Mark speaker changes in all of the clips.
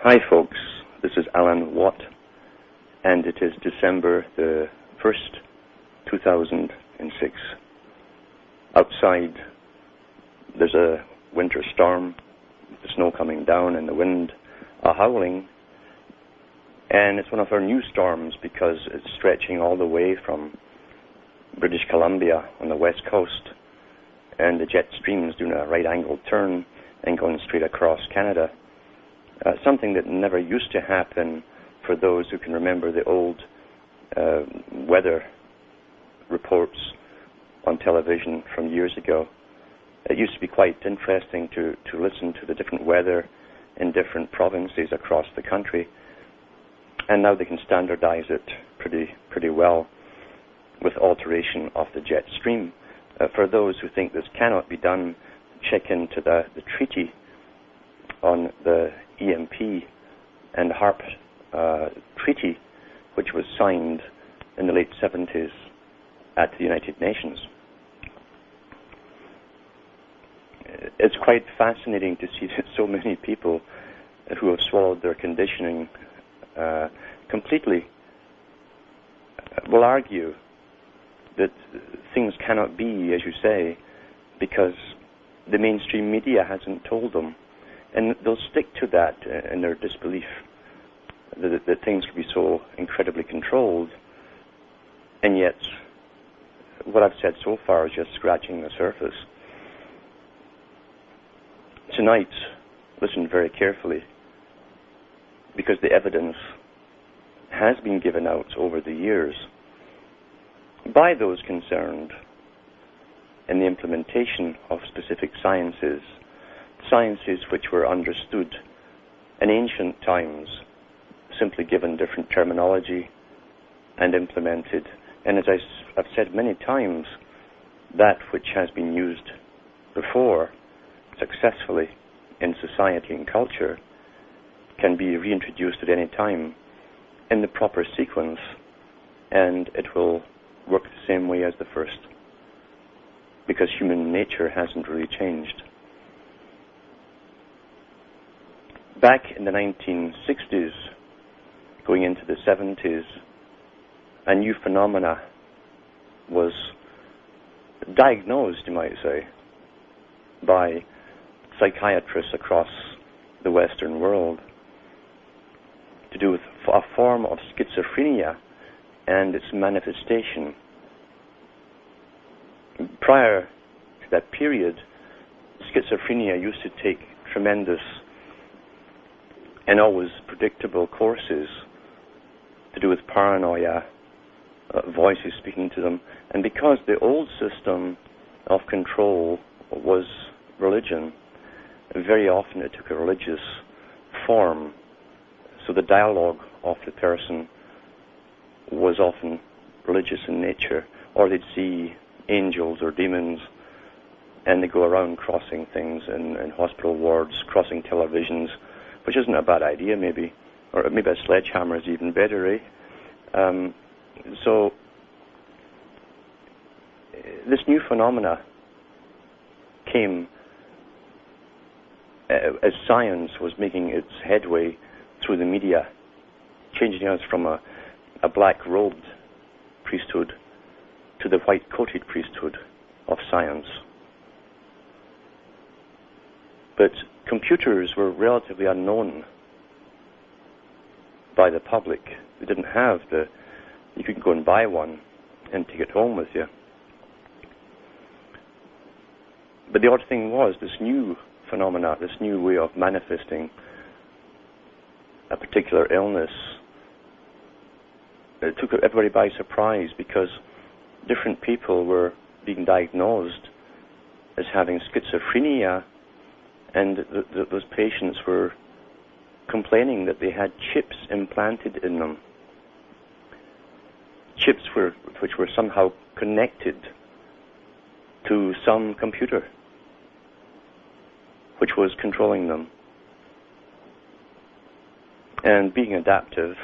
Speaker 1: Hi folks, this is Alan Watt, and it is December the 1st, 2006. Outside there's a winter storm, the snow coming down and the wind howling, and it's one of our new storms because it's stretching all the way from British Columbia on the west coast, and the jet stream is doing a right-angled turn and going straight across Canada. Something that never used to happen for those who can remember the old weather reports on television from years ago. It used to be quite interesting to listen to the different weather in different provinces across the country, and now they can standardize it pretty well with alteration of the jet stream. For those who think this cannot be done, check into the treaty on the EMP and HARP treaty, which was signed in the late 70s at the United Nations. It's quite fascinating to see that so many people who have swallowed their conditioning completely will argue that things cannot be, as you say, because the mainstream media hasn't told them. And they'll stick to that in their disbelief that things can be so incredibly controlled. And yet, what I've said so far is just scratching the surface. Tonight, listen very carefully, because the evidence has been given out over the years by those concerned in the implementation of specific sciences which were understood in ancient times, simply given different terminology and implemented. And as I've said many times, that which has been used before successfully in society and culture can be reintroduced at any time in the proper sequence, and it will work the same way as the first, because human nature hasn't really changed. Back in the 1960s, going into the 70s, a new phenomena was diagnosed, you might say, by psychiatrists across the Western world, to do with a form of schizophrenia and its manifestation. Prior to that period, schizophrenia used to take tremendous and always predictable courses to do with paranoia, voices speaking to them. And because the old system of control was religion, very often it took a religious form. So the dialogue of the person was often religious in nature, or they'd see angels or demons, and they go around crossing things in hospital wards, crossing televisions, which isn't a bad idea, maybe, or maybe a sledgehammer is even better, eh? So this new phenomena came as science was making its headway through the media, changing us from a black-robed priesthood to the white-coated priesthood of science. But computers were relatively unknown by the public. They didn't have you could go and buy one and take it home with you. But the odd thing was, this new phenomena, this new way of manifesting a particular illness, it took everybody by surprise, because different people were being diagnosed as having schizophrenia, and those patients were complaining that they had chips implanted in them. Chips which were somehow connected to some computer which was controlling them. And being adaptive,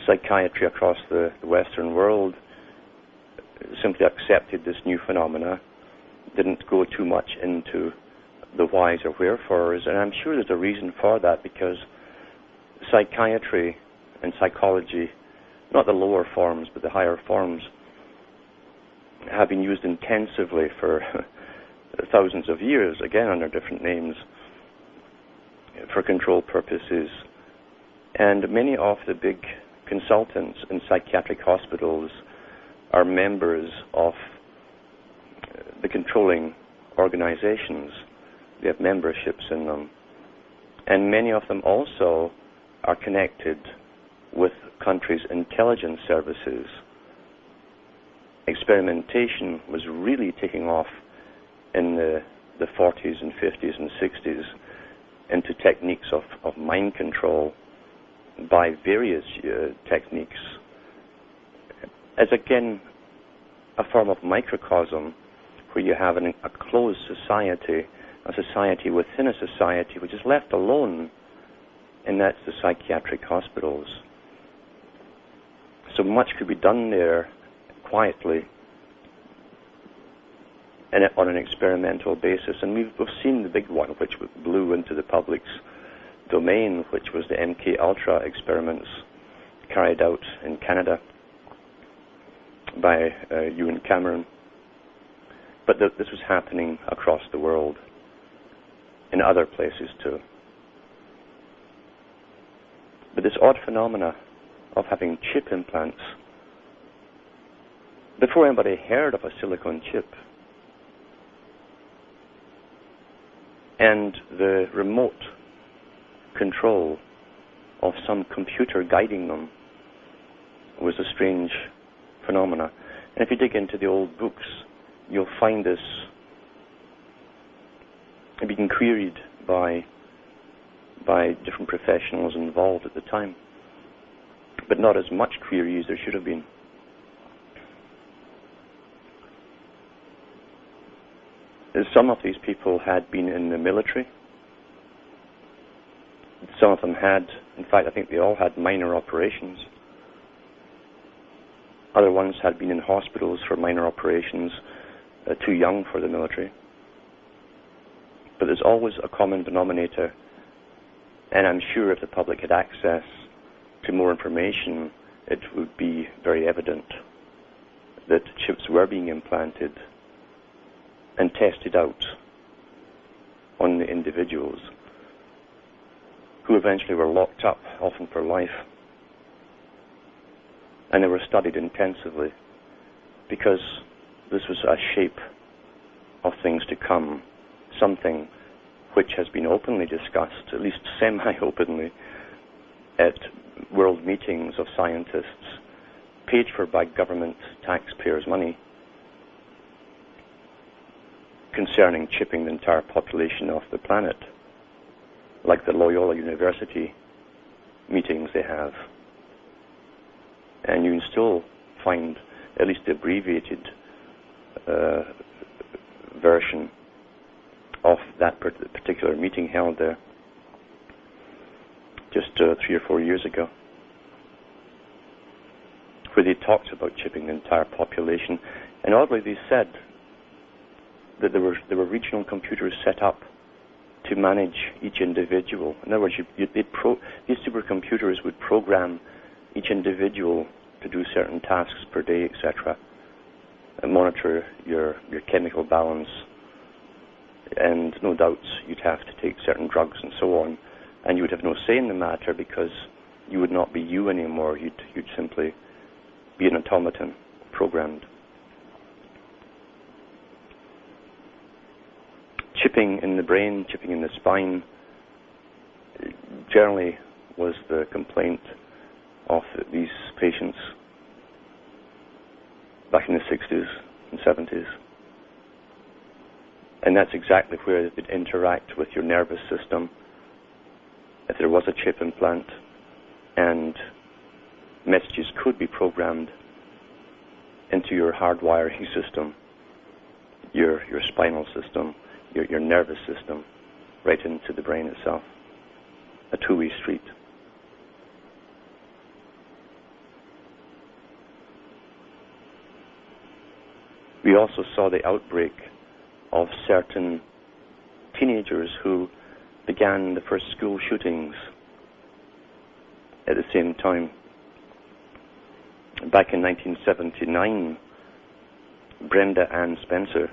Speaker 1: psychiatry across the Western world simply accepted this new phenomena, didn't go too much into the whys or wherefores, and I'm sure there's a reason for that, because psychiatry and psychology, not the lower forms, but the higher forms, have been used intensively for thousands of years, again under different names, for control purposes. And many of the big consultants in psychiatric hospitals are members of the controlling organizations. They have memberships in them. And many of them also are connected with countries' intelligence services. Experimentation was really taking off in the 40s and 50s and 60s into techniques of mind control by various techniques, as again a form of microcosm where you have a closed society, a society within a society which is left alone, and that's the psychiatric hospitals. So much could be done there quietly and on an experimental basis. And we've seen the big one, which blew into the public's domain, which was the MK Ultra experiments carried out in Canada by Ewan Cameron. But this was happening across the world, in other places too. But this odd phenomena of having chip implants, before anybody heard of a silicone chip, and the remote control of some computer guiding them was a strange phenomena. And if you dig into the old books, you'll find this being queried by different professionals involved at the time, but not as much query as there should have been. Some of these people had been in the military. Some of them had, in fact, I think they all had minor operations. Other ones had been in hospitals for minor operations, too young for the military. But there's always a common denominator, and I'm sure if the public had access to more information, it would be very evident that chips were being implanted and tested out on the individuals, who eventually were locked up, often for life. And they were studied intensively because this was a shape of things to come, something which has been openly discussed, at least semi-openly, at world meetings of scientists, paid for by government taxpayers' money, concerning chipping the entire population of the planet, like the Loyola University meetings they have. And you can still find at least the abbreviated version of that particular meeting held there just 3 or 4 years ago, where they talked about chipping the entire population. And oddly, they said that there were regional computers set up to manage each individual. In other words, these supercomputers would program each individual to do certain tasks per day, etc., and monitor your chemical balance. And no doubt you'd have to take certain drugs and so on, and you would have no say in the matter because you would not be you anymore. You'd simply be an automaton, programmed. Chipping in the brain, chipping in the spine, generally was the complaint of these patients back in the 60s and 70s. And that's exactly where it would interact with your nervous system if there was a chip implant, and messages could be programmed into your hardwiring system, your spinal system, your nervous system, right into the brain itself. A two-way street. We also saw the outbreak of certain teenagers who began the first school shootings at the same time. Back in 1979, Brenda Ann Spencer,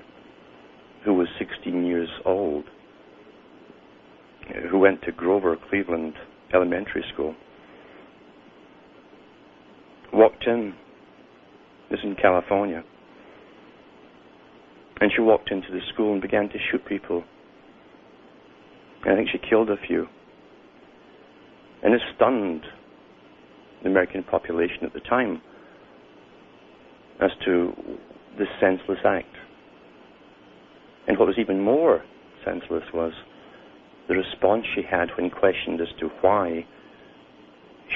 Speaker 1: who was 16 years old, who went to Grover Cleveland Elementary School, walked in. This is in California. And she walked into the school and began to shoot people. And I think she killed a few. And this stunned the American population at the time as to this senseless act. And what was even more senseless was the response she had when questioned as to why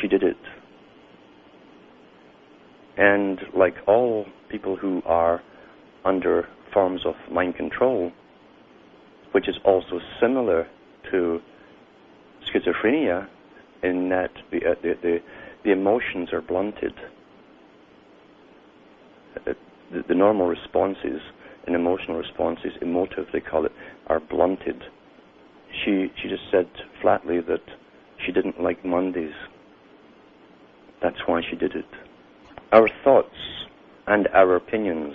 Speaker 1: she did it. And like all people who are under forms of mind control, which is also similar to schizophrenia in that the emotions are blunted. The normal responses and emotional responses, emotive they call it, are blunted. She just said flatly that she didn't like Mondays. That's why she did it. Our thoughts and our opinions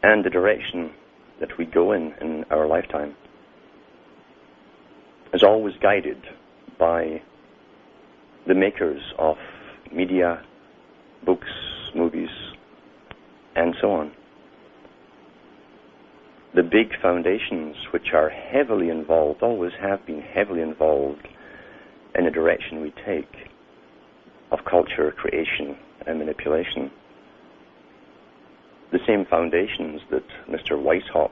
Speaker 1: and the direction that we go in our lifetime is always guided by the makers of media, books, movies, and so on. The big foundations which are heavily involved, always have been heavily involved in the direction we take of culture, creation, and manipulation. The same foundations that Mr. Weishaupt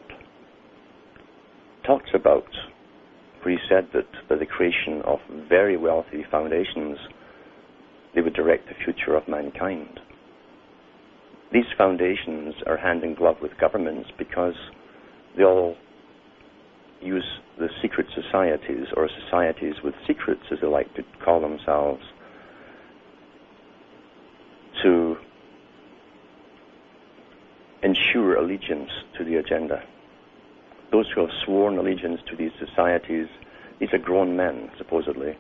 Speaker 1: talks about, where he said that by the creation of very wealthy foundations, they would direct the future of mankind. These foundations are hand in glove with governments because they all use the secret societies, or societies with secrets, as they like to call themselves, to ensure allegiance to the agenda. Those who have sworn allegiance to these societies, these are grown men, supposedly.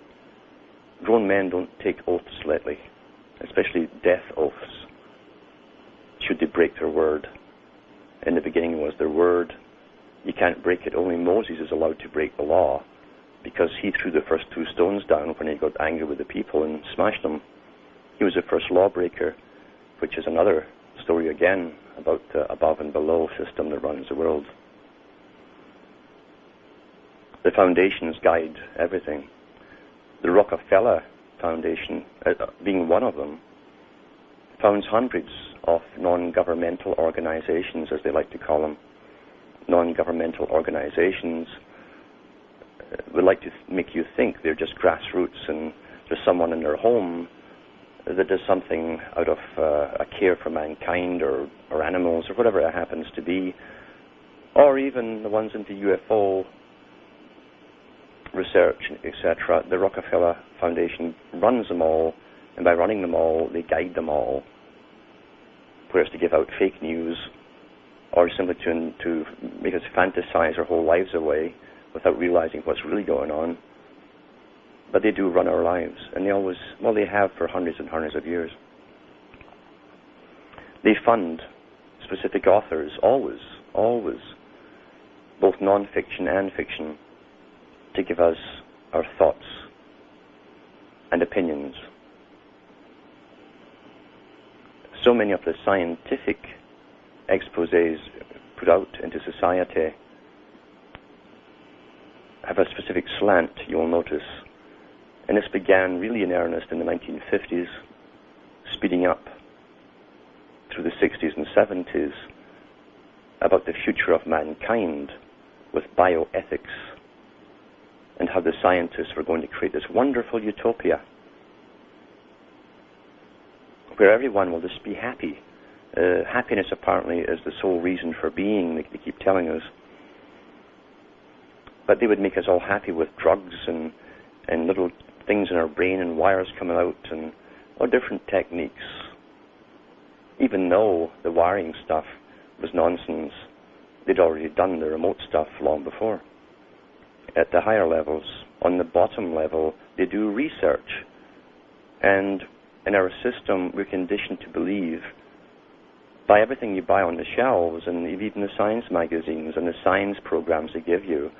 Speaker 1: Grown men don't take oaths lightly, especially death oaths, should they break their word. In the beginning was their word. You can't break it. Only Moses is allowed to break the law because he threw the first 2 stones down when he got angry with the people and smashed them. He was the first lawbreaker, which is another story again about the above and below system that runs the world. The foundations guide everything. The Rockefeller Foundation, being one of them, founds hundreds of non-governmental organizations, as they like to call them. Non-governmental organizations would like to make you think they're just grassroots and there's someone in their home that does something out of a care for mankind or animals or whatever it happens to be, or even the ones into UFO research, etc. The Rockefeller Foundation runs them all, and by running them all, they guide them all. Whereas to give out fake news or simply to make us fantasize our whole lives away without realizing what's really going on. But they do run our lives, and they always, well, they have for hundreds and hundreds of years. They fund specific authors, always, both non-fiction and fiction, to give us our thoughts and opinions. So many of the scientific exposés put out into society have a specific slant, you'll notice. And this began really in earnest in the 1950s, speeding up through the 60s and 70s, about the future of mankind with bioethics and how the scientists were going to create this wonderful utopia where everyone will just be happy. Happiness apparently is the sole reason for being, they keep telling us. But they would make us all happy with drugs and little things in our brain and wires coming out and all different techniques. Even though the wiring stuff was nonsense, they'd already done the remote stuff long before. At the higher levels, on the bottom level, they do research. And in our system, we're conditioned to believe, by everything you buy on the shelves, and even the science magazines and the science programs they give you,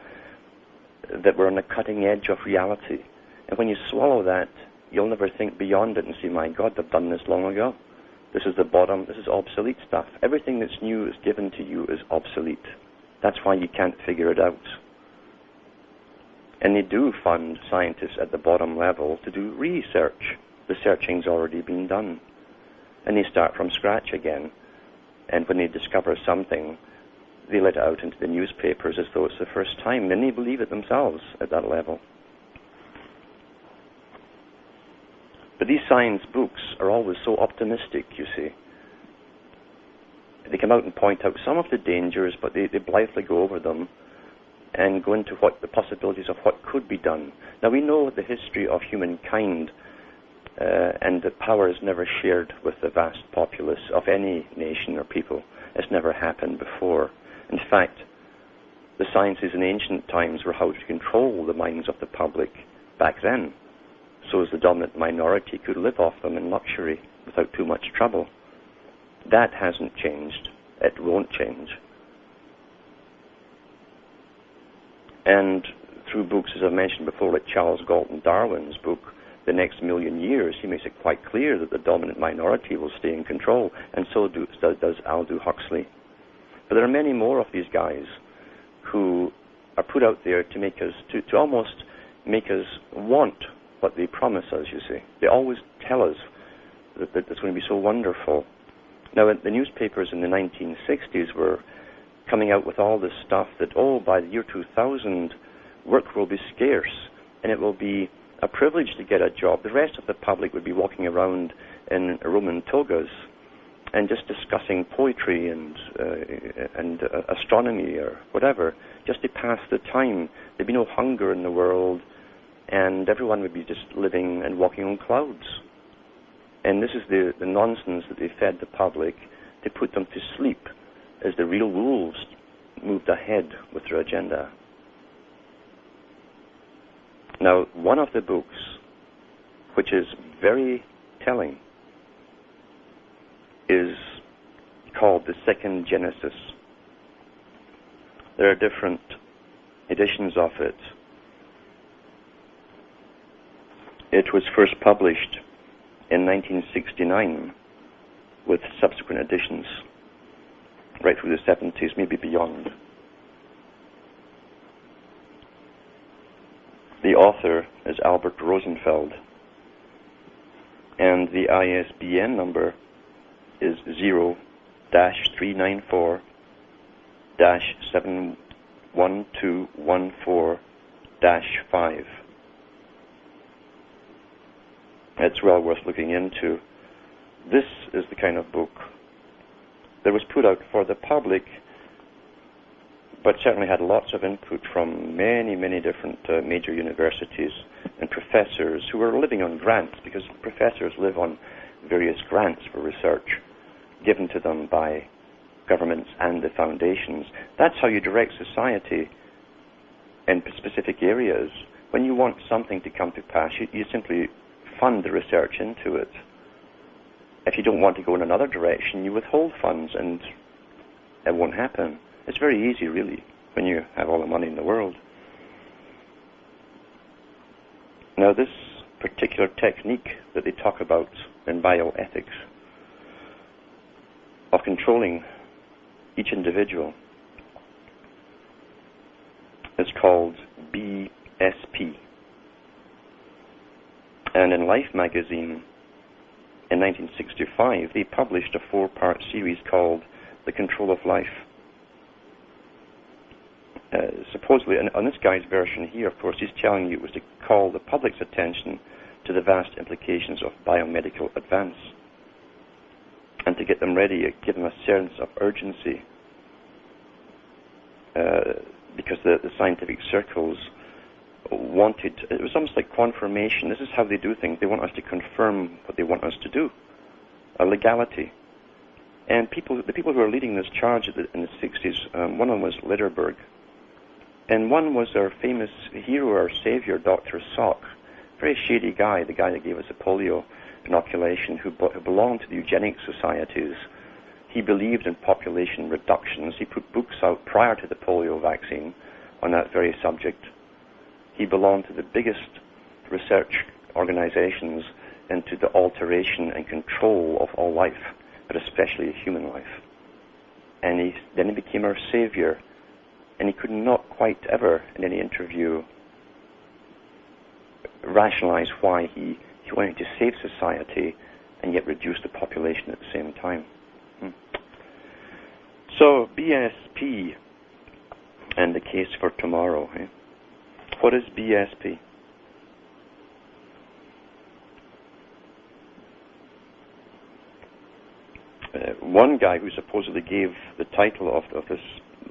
Speaker 1: that we're on the cutting edge of reality. And when you swallow that, you'll never think beyond it and say, my God, they've done this long ago. This is the bottom, this is obsolete stuff. Everything that's new is given to you is obsolete. That's why you can't figure it out. And they do fund scientists at the bottom level to do research. The searching's already been done. And they start from scratch again. And when they discover something, they let it out into the newspapers as though it's the first time. Then they believe it themselves at that level. But these science books are always so optimistic, you see. They come out and point out some of the dangers, but they blithely go over them and go into what the possibilities of what could be done. Now, we know the history of humankind, and that power is never shared with the vast populace of any nation or people. It's never happened before. In fact, the sciences in ancient times were how to control the minds of the public back then, so as the dominant minority could live off them in luxury without too much trouble. That hasn't changed. It won't change. And through books, as I mentioned before, like Charles Galton Darwin's book, The Next Million Years, he makes it quite clear that the dominant minority will stay in control, and so does Aldous Huxley. But there are many more of these guys who are put out there to make us, to almost make us want what they promise us, you see. They always tell us that it's going to be so wonderful. Now, the newspapers in the 1960s were coming out with all this stuff that, by the year 2000, work will be scarce, and it will be a privilege to get a job. The rest of the public would be walking around in Roman togas and just discussing poetry and astronomy or whatever, just to pass the time. There'd be no hunger in the world, and everyone would be just living and walking on clouds. And this is the nonsense that they fed the public to put them to sleep as the real wolves moved ahead with their agenda. Now, one of the books, which is very telling, is called The Second Genesis. There are different editions of it. It was first published in 1969 with subsequent editions right through the 70s, maybe beyond. The author is Albert Rosenfeld, and the ISBN number is 0-394-71214-5. It's well worth looking into. This is the kind of book that was put out for the public, but certainly had lots of input from many, many different major universities and professors who were living on grants, because professors live on various grants for research given to them by governments and the foundations. That's how you direct society in specific areas. When you want something to come to pass, you simply fund the research into it. If you don't want to go in another direction, you withhold funds and it won't happen. It's very easy, really, when you have all the money in the world. Now, this particular technique that they talk about in bioethics of controlling each individual is called BSP. And in Life magazine, in 1965, they published a 4-part series called The Control of Life. Supposedly, on this guy's version here, of course, he's telling you it was to call the public's attention to the vast implications of biomedical advance and to get them ready, give them a sense of urgency, because the scientific circles wanted, it was almost like confirmation. This is how they do things. They want us to confirm what they want us to do, a legality. And the people who are leading this charge in the 60s, one of them was Lederberg. And one was our famous hero, our savior, Dr. Salk, very shady guy, the guy that gave us the polio inoculation, who belonged to the eugenics societies. He believed in population reductions. He put books out prior to the polio vaccine on that very subject. He belonged to the biggest research organizations into the alteration and control of all life, but especially human life. And then he became our savior, and he could not quite ever, in any interview, rationalize why he wanted to save society and yet reduce the population at the same time. So, BSP and the case for tomorrow. What is BSP? One guy who supposedly gave the title of this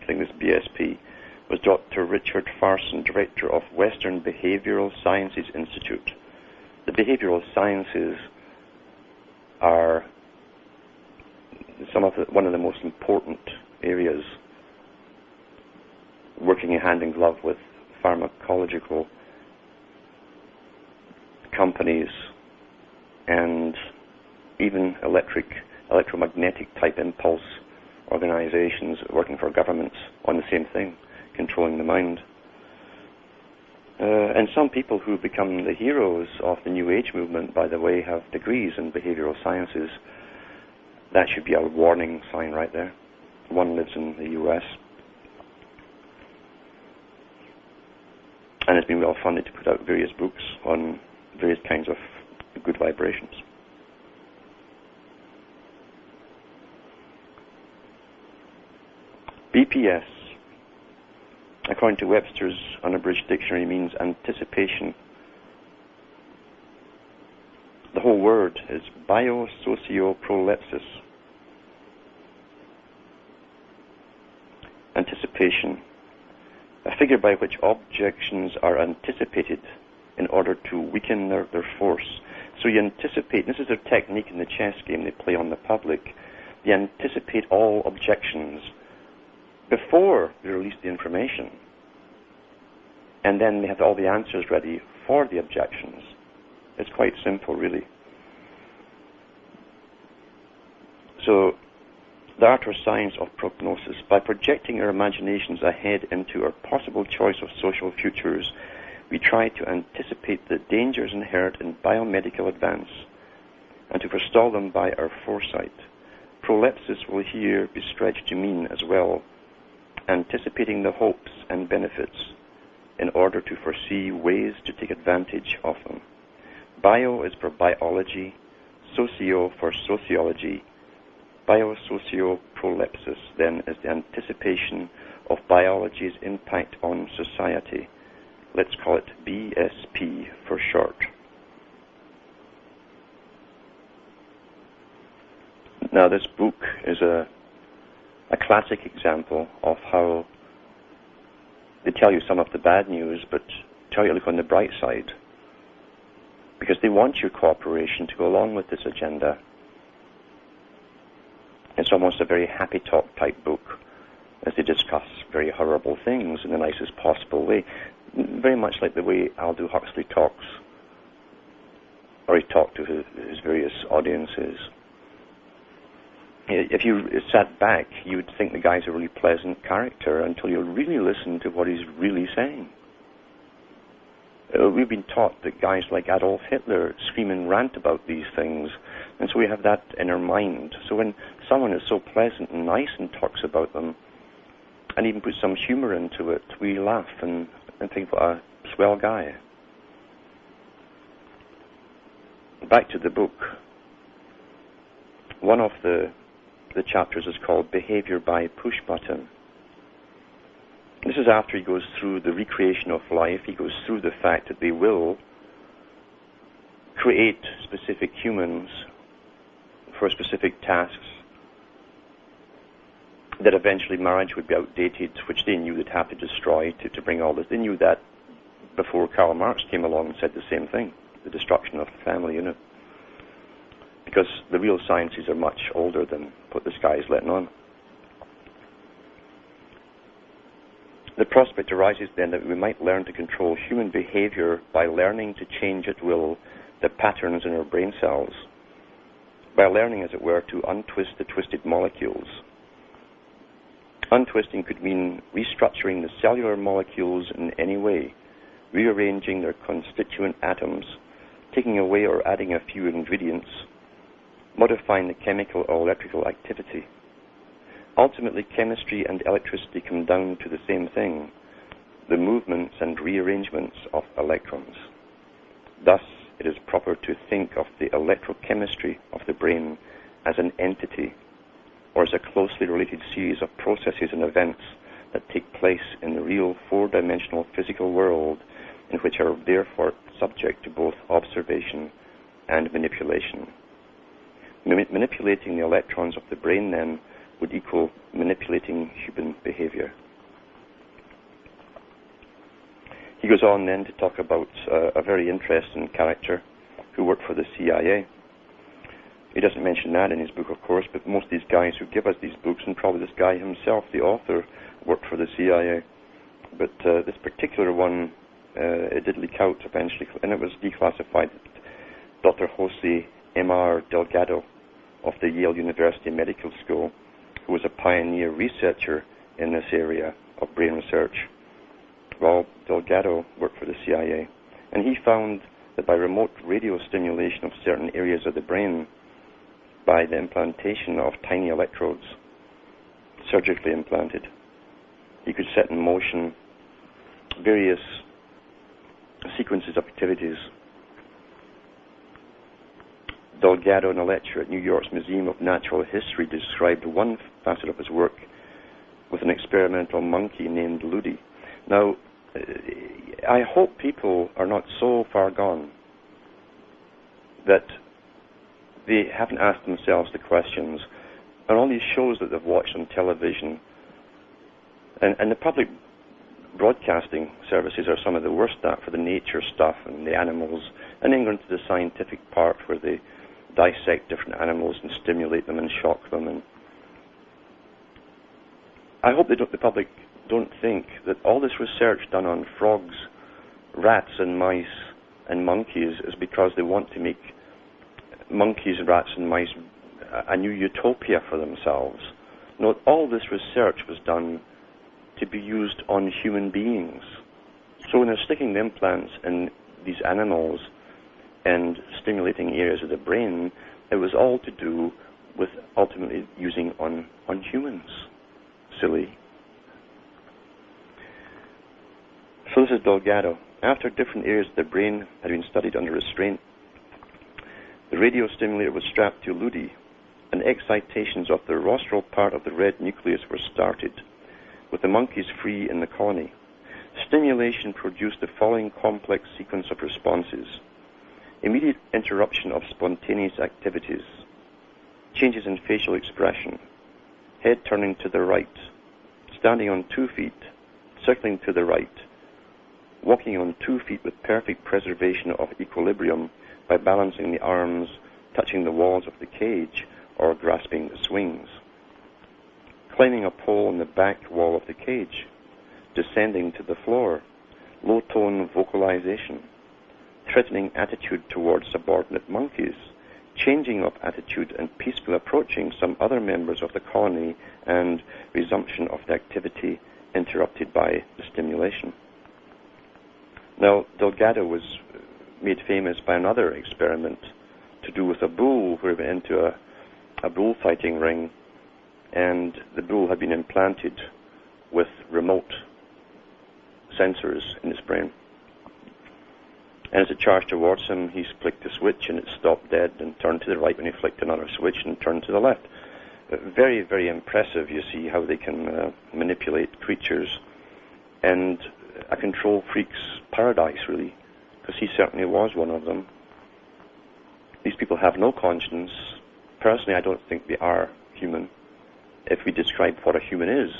Speaker 1: thing, this BSP, was Dr. Richard Farson, director of Western Behavioral Sciences Institute. The behavioral sciences are one of the most important areas, working hand in glove with pharmacological companies and even electromagnetic type impulse organizations working for governments on the same thing, controlling the mind. And some people who become the heroes of the New Age movement, by the way, have degrees in behavioral sciences. That should be a warning sign right there. One lives in the US and has been well funded to put out various books on various kinds of good vibrations. BPS, according to Webster's Unabridged Dictionary, means anticipation. The whole word is Bio-socio-prolepsis. Anticipation, a figure by which objections are anticipated in order to weaken their force. So you anticipate, this is their technique in the chess game they play on the public, they anticipate all objections before they release the information. And then they have all the answers ready for the objections. It's quite simple, really. So, the art or science of prognosis. By projecting our imaginations ahead into our possible choice of social futures, we try to anticipate the dangers inherent in biomedical advance and to forestall them by our foresight. Prolepsis will here be stretched to mean as well anticipating the hopes and benefits in order to foresee ways to take advantage of them. Bio is for biology, socio for sociology. Bio-socio-prolepsis, then, is the anticipation of biology's impact on society. Let's call it BSP for short. Now, this book is a classic example of how they tell you some of the bad news, but tell you to look on the bright side, because they want your cooperation to go along with this agenda. It's almost a very happy talk type book, as they discuss very horrible things in the nicest possible way, very much like the way Aldous Huxley talks, or he talked to his various audiences. If you sat back, you would think the guy's a really pleasant character until you really listen to what he's really saying. We've been taught that guys like Adolf Hitler scream and rant about these things, and so we have that in our mind. So when someone is so pleasant and nice and talks about them, and even puts some humor into it, we laugh and think, what a swell guy. Back to the book. One of the chapters is called Behavior by Push Button. This is after he goes through the recreation of life. He goes through the fact that they will create specific humans for specific tasks, that eventually marriage would be outdated, which they knew they'd have to destroy to bring all this. They knew that before Karl Marx came along and said the same thing, the destruction of the family unit. Because the real sciences are much older than what this guy is letting on. The prospect arises then that we might learn to control human behavior by learning to change at will the patterns in our brain cells, by learning, as it were, to untwist the twisted molecules. Untwisting could mean restructuring the cellular molecules in any way, rearranging their constituent atoms, taking away or adding a few ingredients, modifying the chemical or electrical activity. Ultimately, chemistry and electricity come down to the same thing, the movements and rearrangements of electrons. Thus, it is proper to think of the electrochemistry of the brain as an entity, or as a closely related series of processes and events that take place in the real four-dimensional physical world, and which are therefore subject to both observation and manipulation. Manipulating the electrons of the brain, then, would equal manipulating human behavior. He goes on then to talk about a very interesting character who worked for the CIA. He doesn't mention that in his book, of course, but most of these guys who give us these books, and probably this guy himself, the author, worked for the CIA. But this particular one, it did leak out eventually, and it was declassified. Dr. Jose M.R. Delgado of the Yale University Medical School, who was a pioneer researcher in this area of brain research. Well, Delgado worked for the CIA, and he found that by remote radio stimulation of certain areas of the brain, by the implantation of tiny electrodes, surgically implanted, he could set in motion various sequences of activities. Delgado, in a lecture at New York's Museum of Natural History, described one facet of his work with an experimental monkey named Ludi. Now, I hope people are not so far gone that they haven't asked themselves the questions, and all these shows that they've watched on television, and the public broadcasting services are some of the worst at for the nature stuff and the animals, and then go into the scientific part where they dissect different animals and stimulate them and shock them. And I hope the public don't think that all this research done on frogs, rats and mice and monkeys is because they want to make monkeys, rats and mice a new utopia for themselves. No, all this research was done to be used on human beings. So when they're sticking the implants in these animals and stimulating areas of the brain, it was all to do with ultimately using on humans. Silly. So this is Delgado. After different areas of the brain had been studied under restraint, the radio stimulator was strapped to Ludi, and excitations of the rostral part of the red nucleus were started, with the monkeys free in the colony. Stimulation produced the following complex sequence of responses: immediate interruption of spontaneous activities, changes in facial expression, head turning to the right, standing on 2 feet, circling to the right, walking on 2 feet with perfect preservation of equilibrium by balancing the arms, touching the walls of the cage, or grasping the swings, climbing a pole in the back wall of the cage, descending to the floor, low-tone vocalization, threatening attitude towards subordinate monkeys, changing of attitude and peaceful approaching some other members of the colony, and resumption of the activity interrupted by the stimulation. Now, Delgado was made famous by another experiment to do with a bull, where he went into a bullfighting ring, and the bull had been implanted with remote sensors in his brain. And as it charged towards him, he flicked a switch and it stopped dead and turned to the right when he flicked another switch and turned to the left. Very, very impressive, you see, how they can manipulate creatures, and a control freak's paradise, really, because he certainly was one of them. These people have no conscience. Personally, I don't think they are human. If we describe what a human is,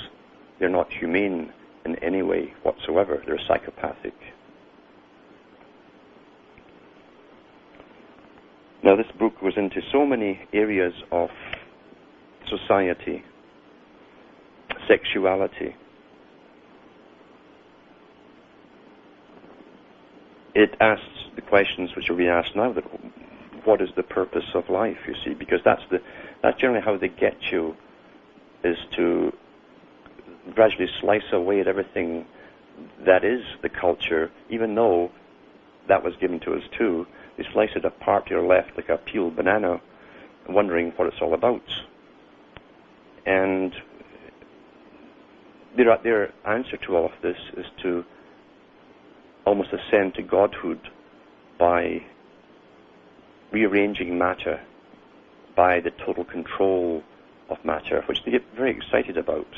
Speaker 1: they're not humane in any way whatsoever. They're psychopathic. Now, this book goes into so many areas of society, sexuality, it asks the questions which are being asked now, that what is the purpose of life, you see, because that's generally how they get you, is to gradually slice away at everything that is the culture, even though that was given to us too. They slice it apart to your left like a peeled banana, wondering what it's all about. And their answer to all of this is to almost ascend to godhood by rearranging matter, by the total control of matter, which they get very excited about.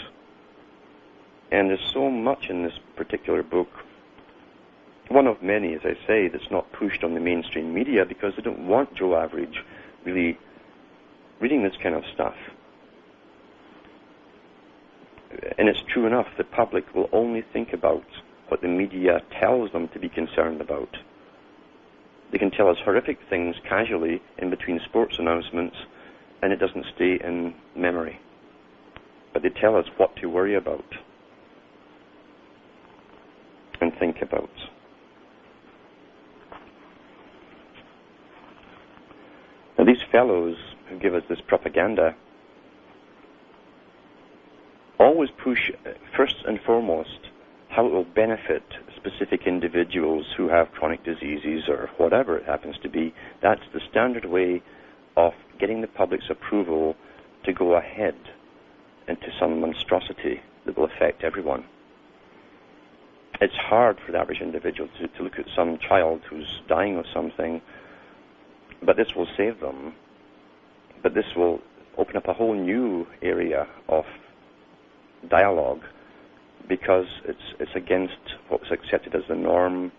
Speaker 1: And there's so much in this particular book, one of many, as I say, that's not pushed on the mainstream media because they don't want Joe Average really reading this kind of stuff. And it's true enough, the public will only think about what the media tells them to be concerned about. They can tell us horrific things casually in between sports announcements, and it doesn't stay in memory. But they tell us what to worry about and think about. Now, these fellows who give us this propaganda always push, first and foremost, how it will benefit specific individuals who have chronic diseases or whatever it happens to be. That's the standard way of getting the public's approval to go ahead into some monstrosity that will affect everyone. It's hard for the average individual to look at some child who's dying of something, but this will save them. But this will open up a whole new area of dialogue, because it's against what was accepted as the norm,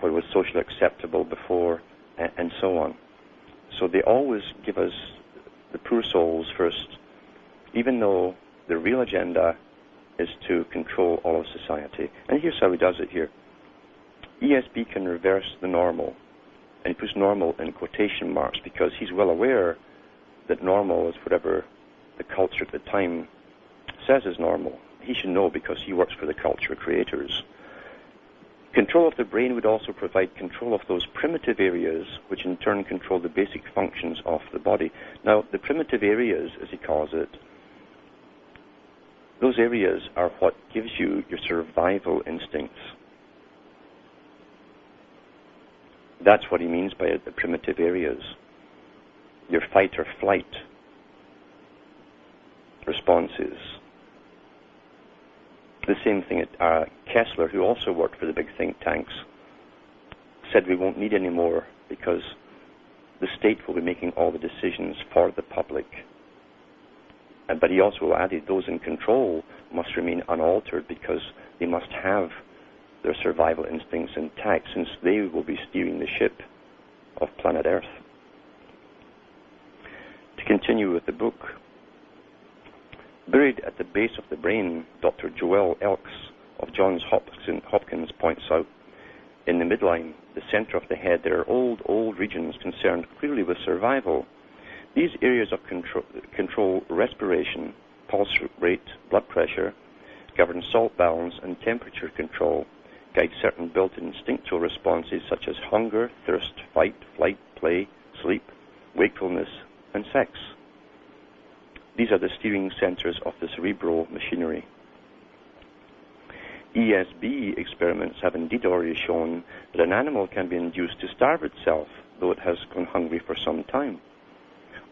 Speaker 1: what was socially acceptable before, and so on. So they always give us the poor souls first, even though the real agenda is to control all of society. And here's how he does it here. ESB can reverse the normal, and he puts normal in quotation marks because he's well aware that normal is whatever the culture at the time says is normal. He should know because he works for the culture creators. Control of the brain would also provide control of those primitive areas, which in turn control the basic functions of the body. Now, the primitive areas, as he calls it, those areas are what gives you your survival instincts. That's what he means by it, the primitive areas. Your fight or flight responses. The same thing at Kessler, who also worked for the big think tanks, said we won't need any more because the state will be making all the decisions for the public. But he also added those in control must remain unaltered because they must have their survival instincts intact, since they will be steering the ship of planet Earth. To continue with the book, buried at the base of the brain, Dr. Joel Elks of Johns Hopkins points out, in the midline, the center of the head, there are old regions concerned clearly with survival. These areas of control respiration, pulse rate, blood pressure, govern salt balance and temperature control, guide certain built-in instinctual responses such as hunger, thirst, fight, flight, play, sleep, wakefulness, and sex. These are the steering centers of the cerebral machinery. ESB experiments have indeed already shown that an animal can be induced to starve itself, though it has gone hungry for some time,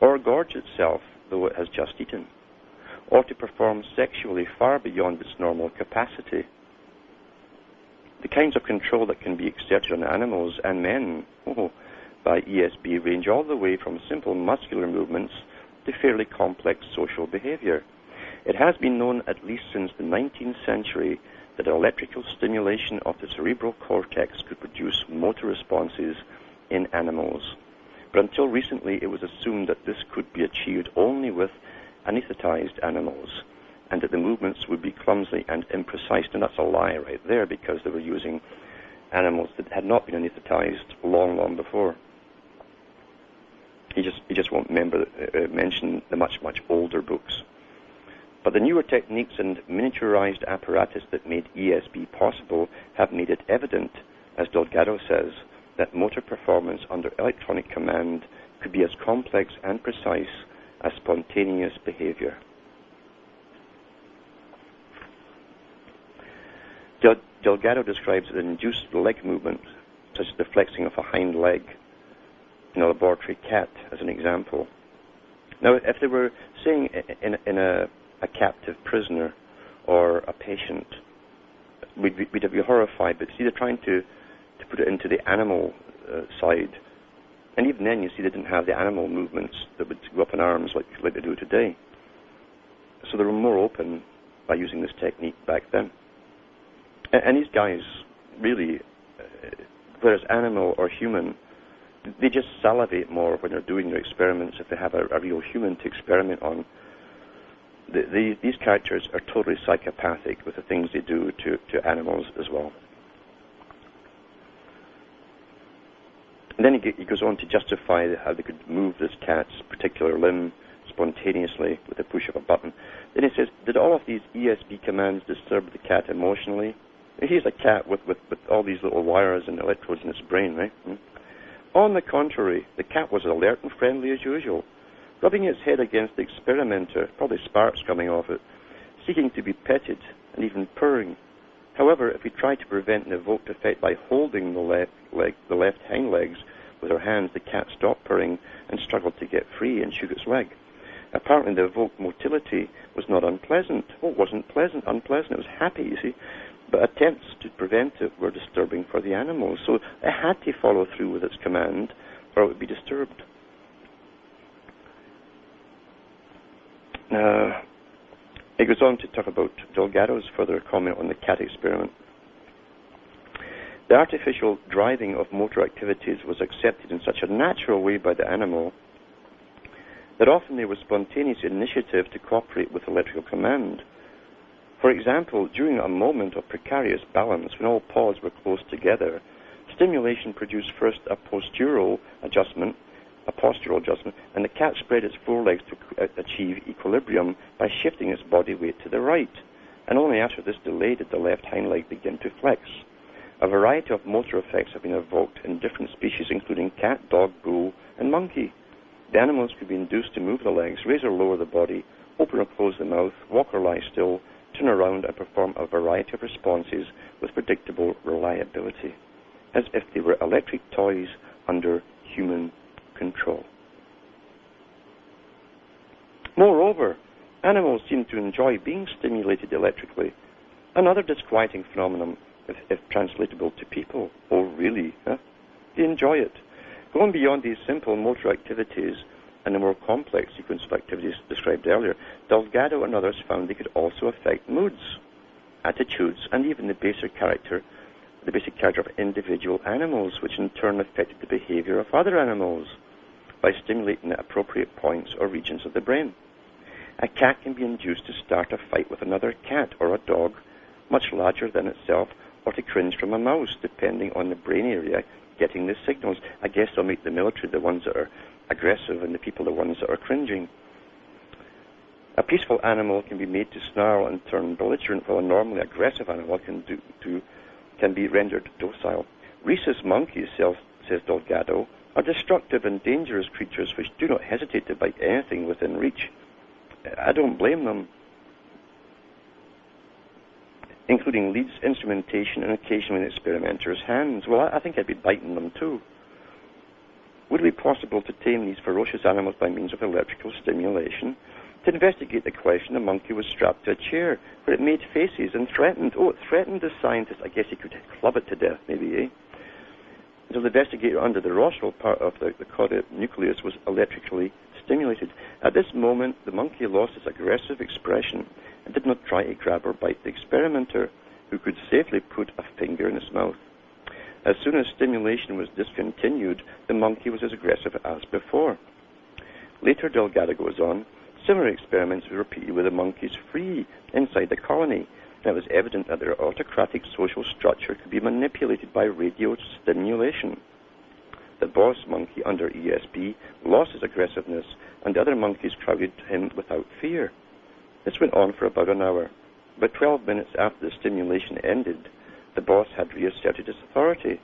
Speaker 1: or gorge itself, though it has just eaten, or to perform sexually far beyond its normal capacity. The kinds of control that can be exerted on animals and men by ESB range all the way from simple muscular movements to fairly complex social behavior. It has been known at least since the 19th century that electrical stimulation of the cerebral cortex could produce motor responses in animals. But until recently, it was assumed that this could be achieved only with anesthetized animals, and that the movements would be clumsy and imprecise. And that's a lie right there, because they were using animals that had not been anesthetized long before. He just won't mention the much older books. But the newer techniques and miniaturized apparatus that made ESB possible have made it evident as Delgado says, that motor performance under electronic command could be as complex and precise as spontaneous behavior. Delgado describes an induced leg movement, such as the flexing of a hind leg in a laboratory cat, as an example. Now, if they were saying in a captive prisoner or a patient, we'd be horrified, but see, they're trying to put it into the animal side. And even then, you see, they didn't have the animal movements that would go up in arms like they do today. So they were more open by using this technique back then. And these guys, really, whereas animal or human, they just salivate more when they're doing their experiments if they have a real human to experiment on. These characters are totally psychopathic with the things they do to animals as well. And then he goes on to justify how they could move this cat's particular limb spontaneously with the push of a button. Then he says, did all of these ESP commands disturb the cat emotionally? Here's a cat with all these little wires and electrodes in its brain, right? On the contrary, the cat was alert and friendly as usual, rubbing its head against the experimenter, probably sparks coming off it, seeking to be petted and even purring. However, if we tried to prevent an evoked effect by holding the left hind legs with her hands, the cat stopped purring and struggled to get free and shook its leg. Apparently, the evoked motility was not unpleasant. Well, it wasn't unpleasant. It was happy, you see. But attempts to prevent it were disturbing for the animals. So it had to follow through with its command, or it would be disturbed. It goes on to talk about Delgado's further comment on the cat experiment. The artificial driving of motor activities was accepted in such a natural way by the animal that often there was spontaneous initiative to cooperate with electrical command. For example, during a moment of precarious balance, when all paws were close together, stimulation produced first a postural adjustment, and the cat spread its forelegs to achieve equilibrium by shifting its body weight to the right. And only after this delay did the left hind leg begin to flex. A variety of motor effects have been evoked in different species, including cat, dog, bull, and monkey. The animals could be induced to move the legs, raise or lower the body, open or close the mouth, walk or lie still, turn around and perform a variety of responses with predictable reliability, as if they were electric toys under human control. Moreover, animals seem to enjoy being stimulated electrically, another disquieting phenomenon if translatable to people. Oh, really? Huh? They enjoy it. Going beyond these simple motor activities and the more complex sequence of activities described earlier, Delgado and others found they could also affect moods, attitudes, and even the basic character of individual animals, which in turn affected the behavior of other animals by stimulating at appropriate points or regions of the brain. A cat can be induced to start a fight with another cat or a dog much larger than itself, or to cringe from a mouse, depending on the brain area getting the signals. I guess they'll make the military the ones that are aggressive and the people the ones that are cringing. A peaceful animal can be made to snarl and turn belligerent, while a normally aggressive animal can be rendered docile. Rhesus monkeys, says Delgado, are destructive and dangerous creatures which do not hesitate to bite anything within reach. I don't blame them, including leads, instrumentation, and occasionally an experimenter's hands. Well, I think I'd be biting them too. Would it be possible to tame these ferocious animals by means of electrical stimulation? To investigate the question, the monkey was strapped to a chair where it made faces and threatened. Oh, it threatened the scientist. I guess he could club it to death, maybe, eh? So the investigator under the rostral part of the caudate nucleus was electrically stimulated. At this moment, the monkey lost its aggressive expression and did not try to grab or bite the experimenter, who could safely put a finger in his mouth. As soon as stimulation was discontinued, the monkey was as aggressive as before. Later, Delgado goes on, similar experiments were repeated with the monkeys free inside the colony, and it was evident that their autocratic social structure could be manipulated by radio stimulation. The boss monkey under ESP lost his aggressiveness, and the other monkeys crowded him without fear. This went on for about an hour. About 12 minutes after the stimulation ended, the boss had reasserted his authority.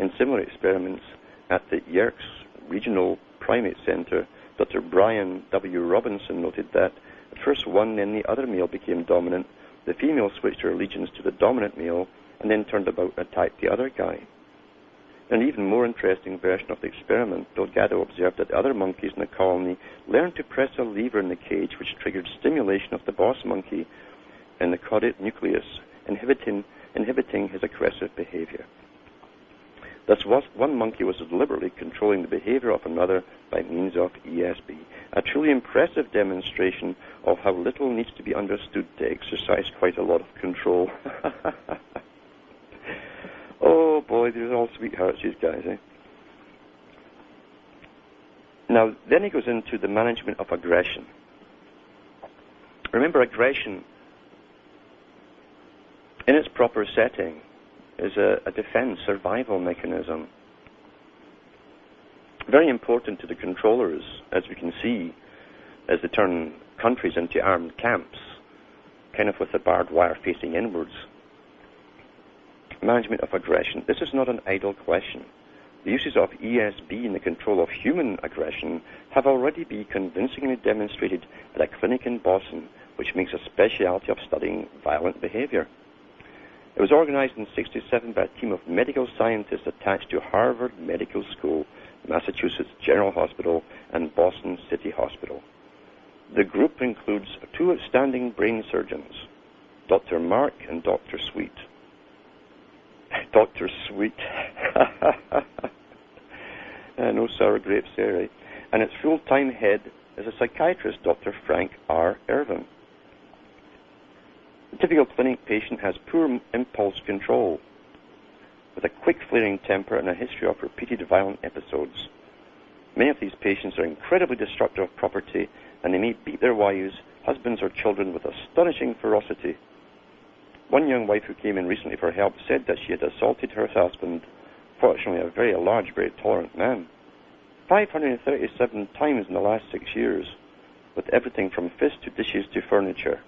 Speaker 1: In similar experiments at the Yerkes Regional Primate Center, Dr. Brian W. Robinson noted that at first one, then the other male became dominant. The female switched her allegiance to the dominant male and then turned about and attacked the other guy. In an even more interesting version of the experiment, Delgado observed that the other monkeys in the colony learned to press a lever in the cage which triggered stimulation of the boss monkey in the caudate nucleus, inhibiting his aggressive behavior. Thus, one monkey was deliberately controlling the behavior of another by means of ESB, a truly impressive demonstration of how little needs to be understood to exercise quite a lot of control. Oh boy, they're all sweethearts, these guys, eh? Now, then he goes into the management of aggression. Remember, aggression, in its proper setting, is a defense, survival mechanism. Very important to the controllers, as we can see, as they turn countries into armed camps, kind of with the barbed wire facing inwards. Management of aggression. This is not an idle question. The uses of ESB in the control of human aggression have already been convincingly demonstrated at a clinic in Boston, which makes a specialty of studying violent behavior. It was organized in '67 by a team of medical scientists attached to Harvard Medical School, Massachusetts General Hospital, and Boston City Hospital. The group includes two outstanding brain surgeons, Dr. Mark and Dr. Sweet. Dr. Sweet. No sour grapes there, right? And its full-time head is a psychiatrist, Dr. Frank R. Irvin. The typical clinic patient has poor impulse control, with a quick flaring temper and a history of repeated violent episodes. Many of these patients are incredibly destructive of property, and they may beat their wives, husbands, or children with astonishing ferocity. One young wife who came in recently for help said that she had assaulted her husband, fortunately a very large, very tolerant man, 537 times in the last 6 years, with everything from fists to dishes to furniture.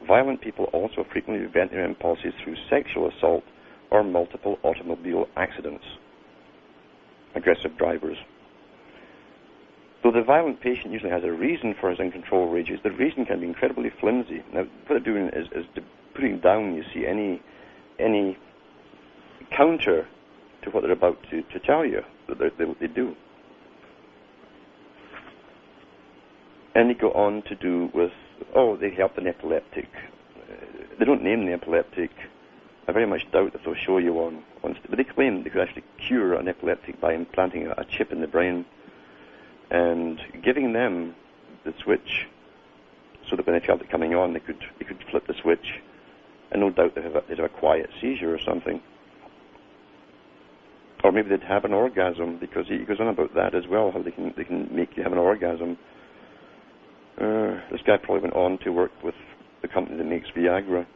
Speaker 1: Violent people also frequently vent their impulses through sexual assault or multiple automobile accidents. Aggressive drivers. Though the violent patient usually has a reason for his uncontrolled rages, the reason can be incredibly flimsy. Now, what they're doing is putting down, you see, any counter to what they're about to tell you that they do. And they go on to do with, they help an epileptic. They don't name the epileptic. I very much doubt that they'll show you one. But they claim they could actually cure an epileptic by implanting a chip in the brain and giving them the switch so that when they felt it coming on, they could flip the switch, and no doubt they'd have a quiet seizure or something. Or maybe they'd have an orgasm, because he goes on about that as well, how they can make you have an orgasm. This guy probably went on to work with the company that makes Viagra.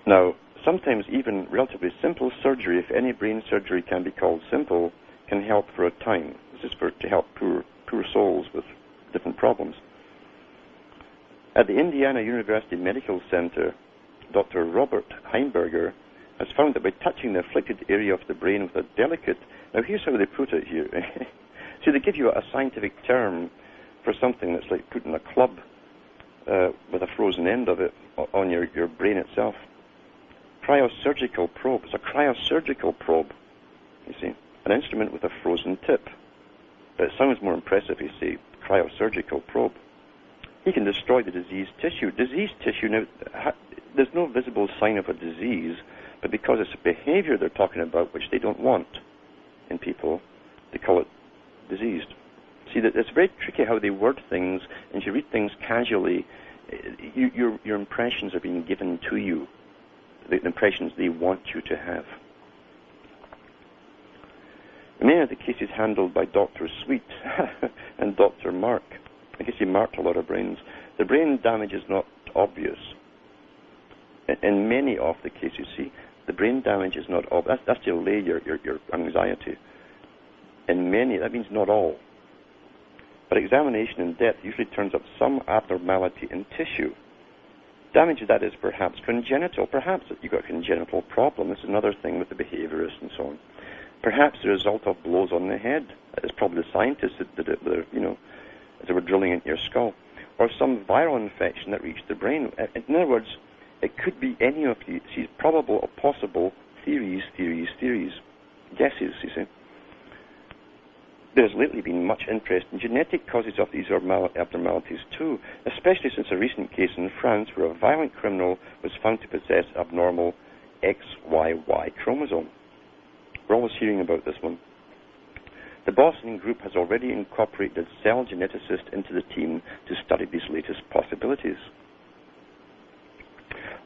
Speaker 1: Now, sometimes even relatively simple surgery, if any brain surgery can be called simple, can help for a time. This is to help poor souls with different problems. At the Indiana University Medical Center, Dr. Robert Heimberger has found that by touching the afflicted area of the brain with a delicate... Now, here's how they put it here. So they give you a scientific term for something that's like putting a club with a frozen end of it on your brain itself. Cryosurgical probe. It's a cryosurgical probe, you see. An instrument with a frozen tip. But it sounds more impressive if you say cryosurgical probe. He can destroy the diseased tissue. Diseased tissue, now, there's no visible sign of a disease, but because it's a behavior they're talking about, which they don't want in people, they call it diseased. See, that it's very tricky how they word things, and if you read things casually, your impressions are being given to you, the impressions they want you to have. Many of the cases handled by Dr. Sweet and Dr. Mark, I guess he marked a lot of brains, the brain damage is not obvious. In many of the cases, see, the brain damage is not obvious. That's to allay your anxiety. In many, that means not all. But examination in depth usually turns up some abnormality in tissue. Damage that is perhaps congenital. Perhaps that you've got a congenital problem. This is another thing with the behaviorists and so on. Perhaps the result of blows on the head. It's probably the scientists that did it, as they were drilling into your skull. Or some viral infection that reached the brain. In other words, it could be any of these probable or possible theories. Guesses, you see. There's lately been much interest in genetic causes of these abnormalities too, especially since a recent case in France where a violent criminal was found to possess abnormal XYY chromosome. We're always hearing about this one. The Boston group has already incorporated cell geneticists into the team to study these latest possibilities.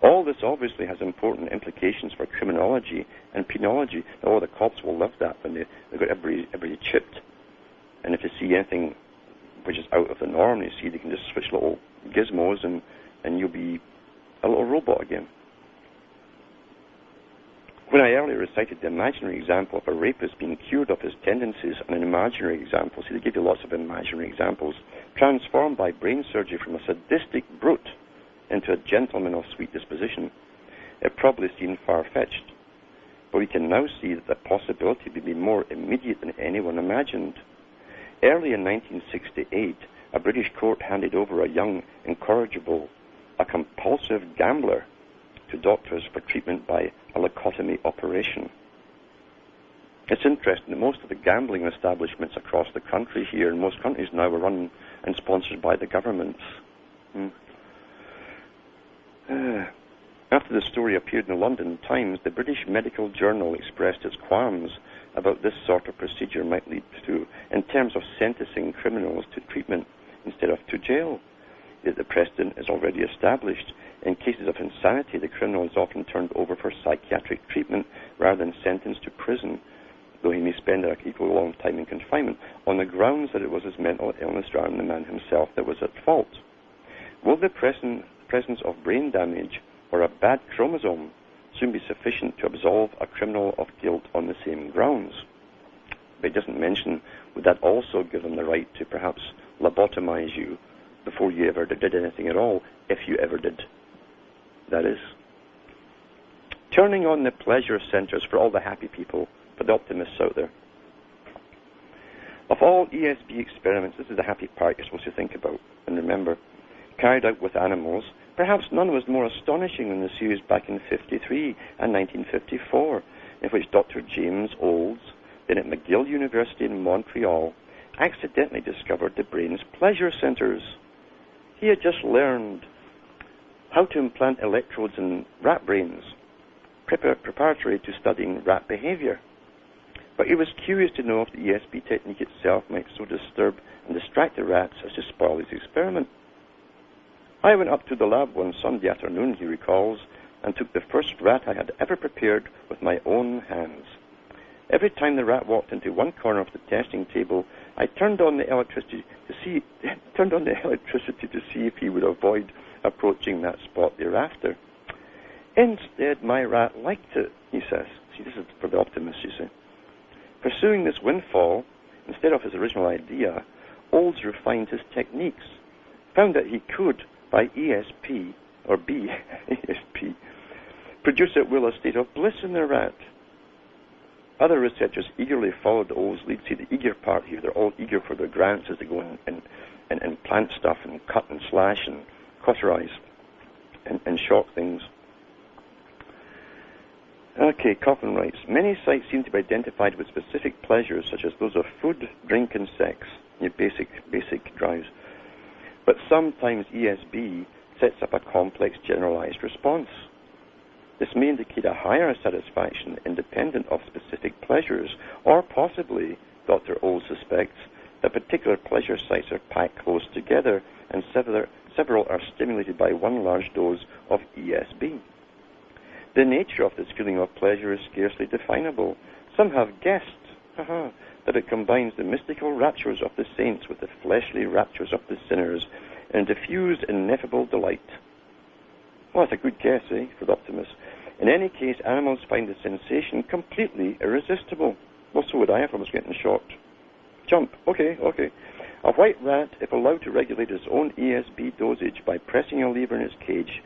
Speaker 1: All this obviously has important implications for criminology and penology. Oh, the cops will love that when they've got everybody chipped. And if they see anything which is out of the norm, they can just switch little gizmos and you'll be a little robot again. When I earlier recited the imaginary example of a rapist being cured of his tendencies and an imaginary example, see, they give you lots of imaginary examples, transformed by brain surgery from a sadistic brute into a gentleman of sweet disposition, it probably seemed far-fetched. But we can now see that the possibility would be more immediate than anyone imagined. Early in 1968, a British court handed over a young, incorrigible, a compulsive gambler to doctors for treatment by a leucotomy operation. It's interesting that most of the gambling establishments across the country here, in most countries now, are run and sponsored by the governments. After the story appeared in the London Times, the British Medical Journal expressed its qualms about this sort of procedure might lead to in terms of sentencing criminals to treatment instead of to jail. Yet the precedent is already established. In cases of insanity, the criminal is often turned over for psychiatric treatment rather than sentenced to prison, though he may spend an equally long time in confinement, on the grounds that it was his mental illness rather than the man himself that was at fault. Will the presence of brain damage or a bad chromosome soon be sufficient to absolve a criminal of guilt on the same grounds? But it doesn't mention, would that also give them the right to perhaps lobotomize you before you ever did anything at all, if you ever did, that is. Turning on the pleasure centers for all the happy people, for the optimists out there. Of all ESP experiments, this is the happy part you're supposed to think about and remember. Carried out with animals, perhaps none was more astonishing than the series back in 1953 and 1954, in which Dr. James Olds, then at McGill University in Montreal, accidentally discovered the brain's pleasure centers. He had just learned how to implant electrodes in rat brains, preparatory to studying rat behavior. But he was curious to know if the ESP technique itself might so disturb and distract the rats as to spoil his experiment. I went up to the lab one Sunday afternoon, he recalls, and took the first rat I had ever prepared with my own hands. Every time the rat walked into one corner of the testing table, I turned on the electricity to see if he would avoid approaching that spot thereafter. Instead, my rat liked it, he says. See, this is for the optimists, you see. Pursuing this windfall, instead of his original idea, Olds refined his techniques, found that he could, by ESP, or ESP, produce at will a state of bliss in the rat. Other researchers eagerly followed Olds' lead. See, the eager part here, they're all eager for their grants as they go and plant stuff and cut and slash and cauterize and shock things. Okay, Coffin writes, many sites seem to be identified with specific pleasures, such as those of food, drink, and sex, your basic drives. But sometimes ESB sets up a complex generalized response. This may indicate a higher satisfaction independent of specific pleasures, or possibly, Dr. Olds suspects, that particular pleasure sites are packed close together and several are stimulated by one large dose of ESB. The nature of this feeling of pleasure is scarcely definable. Some have guessed that it combines the mystical raptures of the saints with the fleshly raptures of the sinners in a diffused, ineffable delight. Well, that's a good guess, for the optimist. In any case, animals find the sensation completely irresistible. Well, so would I if I was getting shot. Jump. Okay. A white rat, if allowed to regulate its own ESB dosage by pressing a lever in its cage,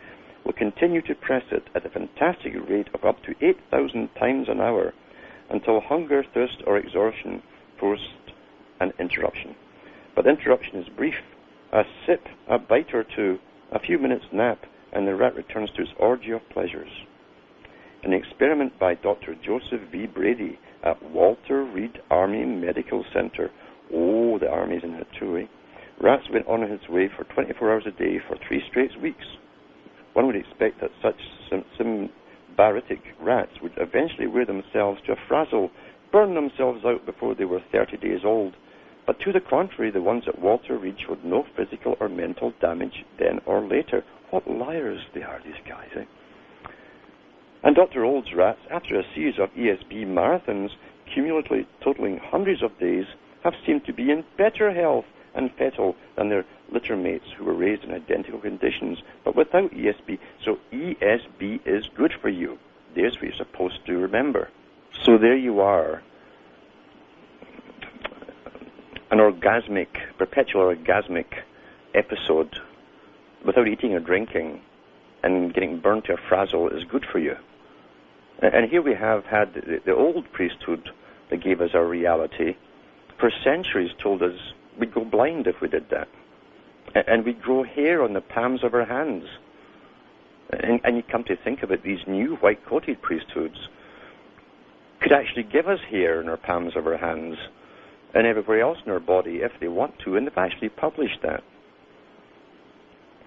Speaker 1: will continue to press it at a fantastic rate of up to 8,000 times an hour until hunger, thirst, or exhaustion forced an interruption. But the interruption is brief. A sip, a bite or two, a few minutes nap, and the rat returns to its orgy of pleasures. An experiment by Dr. Joseph V. Brady at Walter Reed Army Medical Center. Oh, the Army's in it too, eh? Rats went on its way for 24 hours a day for 3 straight weeks. One would expect that such symbiotic rats would eventually wear themselves to a frazzle, burn themselves out before they were 30 days old. But to the contrary, the ones at Walter Reed showed no physical or mental damage then or later. What liars they are, these guys, eh? And Dr. Old's rats, after a series of ESB marathons, cumulatively totaling hundreds of days, have seemed to be in better health and fettle than their litter mates who were raised in identical conditions, but without ESB. So ESB is good for you. There's what you're supposed to remember. So there you are. An orgasmic, perpetual orgasmic episode without eating or drinking and getting burnt to a frazzle is good for you. And here we have had the old priesthood that gave us our reality for centuries told us we'd go blind if we did that. And we'd grow hair on the palms of our hands. And you come to think of it, these new white-coated priesthoods could actually give us hair in our palms of our hands and everywhere else in our body if they want to, and they've actually published that.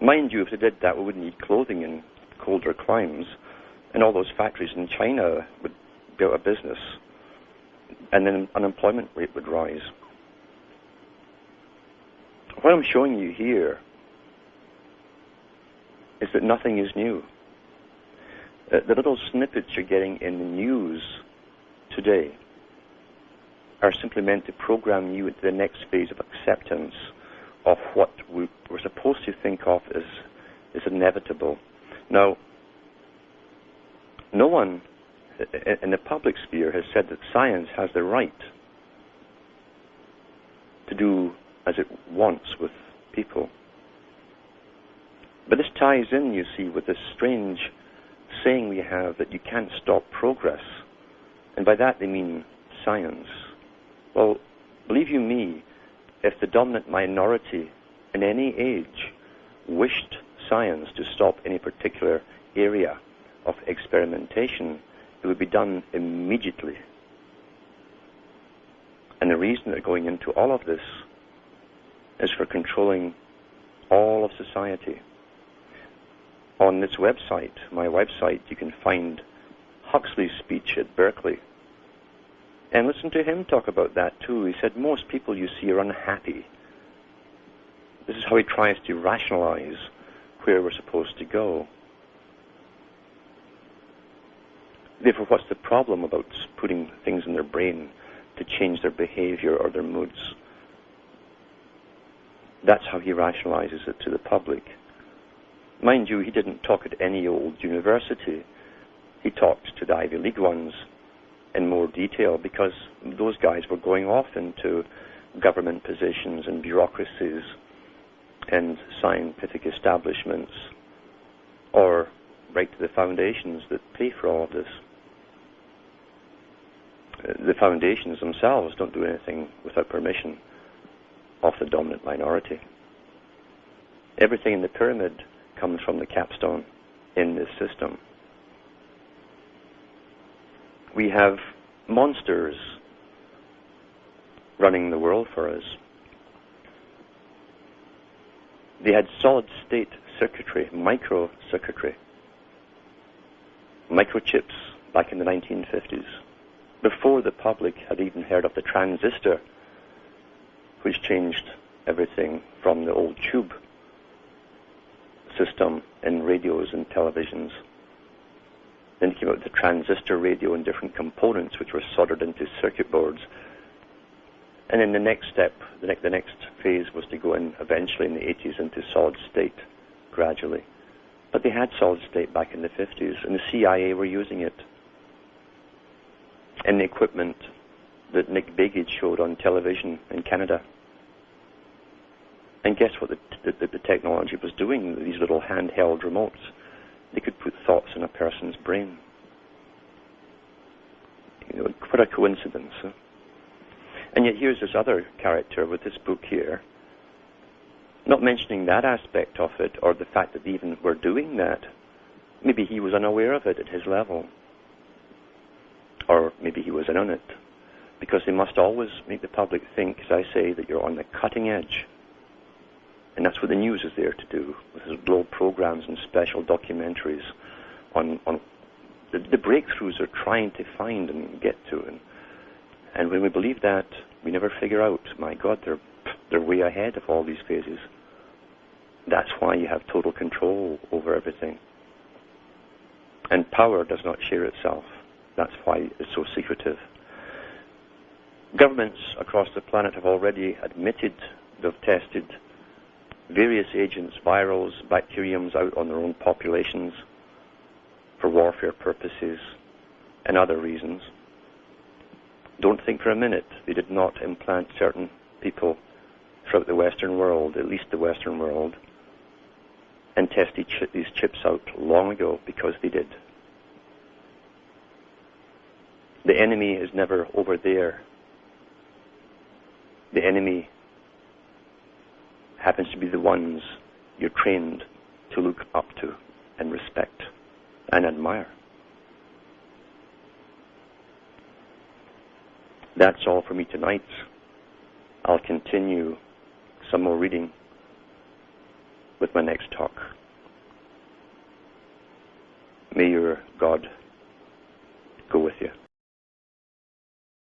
Speaker 1: Mind you, if they did that, we wouldn't need clothing in colder climes, and all those factories in China would be out of business, and then unemployment rate would rise. What I'm showing you here is that nothing is new. The little snippets you're getting in the news today are simply meant to program you into the next phase of acceptance of what we're supposed to think of as inevitable. Now, no one in the public sphere has said that science has the right to do as it wants with people. But this ties in, you see, with this strange saying we have that you can't stop progress. And by that they mean science. Well, believe you me, if the dominant minority in any age wished science to stop any particular area of experimentation, it would be done immediately. And the reason they're going into all of this is for controlling all of society. On this website, my website, you can find Huxley's speech at Berkeley. And listen to him talk about that too. He said, most people you see are unhappy. This is how he tries to rationalize where we're supposed to go. Therefore, what's the problem about putting things in their brain to change their behavior or their moods? That's how he rationalizes it to the public. Mind you, he didn't talk at any old university. He talked to the Ivy League ones in more detail because those guys were going off into government positions and bureaucracies and scientific establishments, or right to the foundations that pay for all of this. The foundations themselves don't do anything without permission of the dominant minority. Everything in the pyramid comes from the capstone in this system. We have monsters running the world for us. They had solid-state circuitry, microcircuitry, microchips back in the 1950s, before the public had even heard of the transistor, which changed everything from the old tube system in radios and televisions. Then came out the transistor radio and different components which were soldered into circuit boards. And then the next step, the next phase was to go in eventually in the 80s into solid state gradually. But they had solid state back in the 50s, and the CIA were using it. And the equipment that Nick Begich showed on television in Canada. And guess what the technology was doing, these little handheld remotes? They could put thoughts in a person's brain. You know, what a coincidence. Huh? And yet here's this other character with this book here, not mentioning that aspect of it, or the fact that they even were doing that. Maybe he was unaware of it at his level. Or maybe he was in on it. Because they must always make the public think, as I say, that you're on the cutting edge. And that's what the news is there to do, with little programs and special documentaries on the breakthroughs they're trying to find and get to. And when we believe that, we never figure out, my God, they're way ahead of all these phases. That's why you have total control over everything. And power does not share itself. That's why it's so secretive. Governments across the planet have already admitted they've tested various agents, virals, bacteriums out on their own populations for warfare purposes and other reasons. Don't think for a minute they did not implant certain people throughout the Western world, at least the Western world, and test these chips out long ago, because they did. The enemy is never over there. The enemy happens to be the ones you're trained to look up to and respect and admire. That's all for me tonight. I'll continue some more reading with my next talk. May your God go with you.